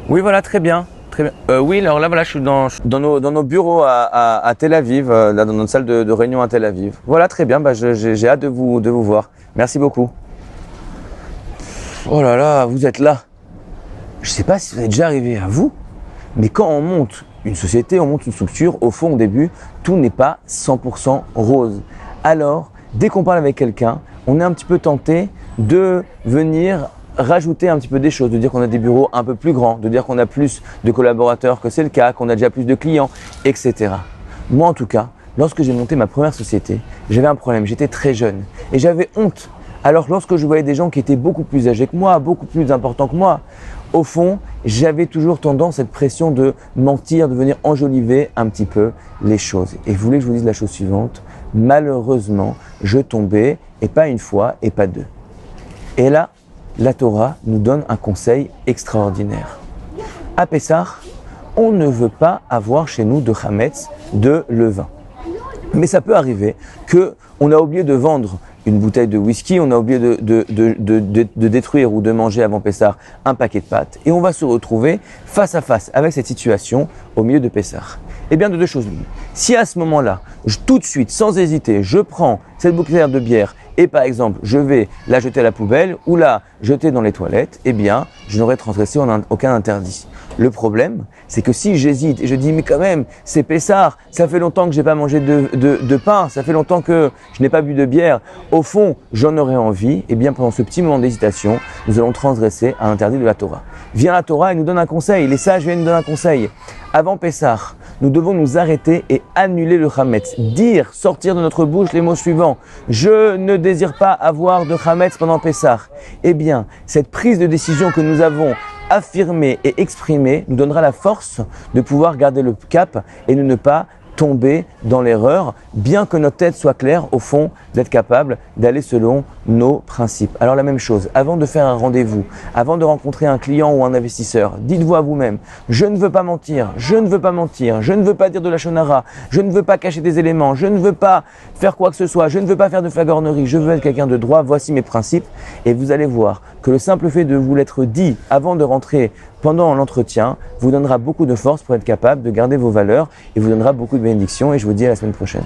Oui, voilà, très bien. Très bien. Oui, alors là, voilà, je suis dans nos bureaux à Tel Aviv, là, dans notre salle de réunion à Tel Aviv. Voilà, très bien. Bah, j'ai hâte de vous voir. Merci beaucoup. Oh là là, vous êtes là. Je ne sais pas si vous êtes déjà arrivé à vous, mais quand on monte une société, on monte une structure, au fond, au début, tout n'est pas 100% rose. Alors, dès qu'on parle avec quelqu'un, on est un petit peu tenté de venir rajouter un petit peu des choses, de dire qu'on a des bureaux un peu plus grands, de dire qu'on a plus de collaborateurs que c'est le cas, qu'on a déjà plus de clients, etc. Moi, en tout cas, lorsque j'ai monté ma première société, j'avais un problème, j'étais très jeune et j'avais honte. Alors, lorsque je voyais des gens qui étaient beaucoup plus âgés que moi, beaucoup plus importants que moi, au fond, j'avais toujours tendance, cette pression de mentir, de venir enjoliver un petit peu les choses. Et vous voulez que je vous dise la chose suivante? Malheureusement, je tombais, et pas une fois, et pas deux. Et là, la Torah nous donne un conseil extraordinaire. À Pessah, on ne veut pas avoir chez nous de chametz, de levain. Mais ça peut arriver qu'on a oublié de vendre une bouteille de whisky, on a oublié de détruire ou de manger avant Pessah un paquet de pâtes, et on va se retrouver face à face avec cette situation au milieu de Pessah. Eh bien, de deux choses l'une. Si à ce moment-là, tout de suite, sans hésiter, je prends cette bouteille de bière et par exemple, je vais la jeter à la poubelle ou la jeter dans les toilettes, eh bien, je n'aurai transgressé aucun interdit. Le problème, c'est que si j'hésite et je dis, mais quand même, c'est Pessah, ça fait longtemps que j'ai pas mangé de pain, ça fait longtemps que je n'ai pas bu de bière, au fond, j'en aurais envie, eh bien, pendant ce petit moment d'hésitation, nous allons transgresser un interdit de la Torah. Vient la Torah et nous donne un conseil, les sages viennent nous donner un conseil. Avant Pessah, nous devons nous arrêter et annuler le chametz. Sortir de notre bouche les mots suivants. Je ne désire pas avoir de chametz pendant Pessah. Eh bien, cette prise de décision que nous avons affirmée et exprimée nous donnera la force de pouvoir garder le cap et de ne pas tomber dans l'erreur, bien que notre tête soit claire au fond d'être capable d'aller selon nos principes. Alors la même chose, avant de faire un rendez-vous, avant de rencontrer un client ou un investisseur, dites-vous à vous-même, je ne veux pas mentir, je ne veux pas mentir, je ne veux pas dire de la shonara, je ne veux pas cacher des éléments, je ne veux pas faire quoi que ce soit, je ne veux pas faire de flagornerie, je veux être quelqu'un de droit, voici mes principes. Et vous allez voir que le simple fait de vous l'être dit avant de rentrer pendant l'entretien vous donnera beaucoup de force pour être capable de garder vos valeurs et vous donnera beaucoup de bénédictions, et je vous dis à la semaine prochaine.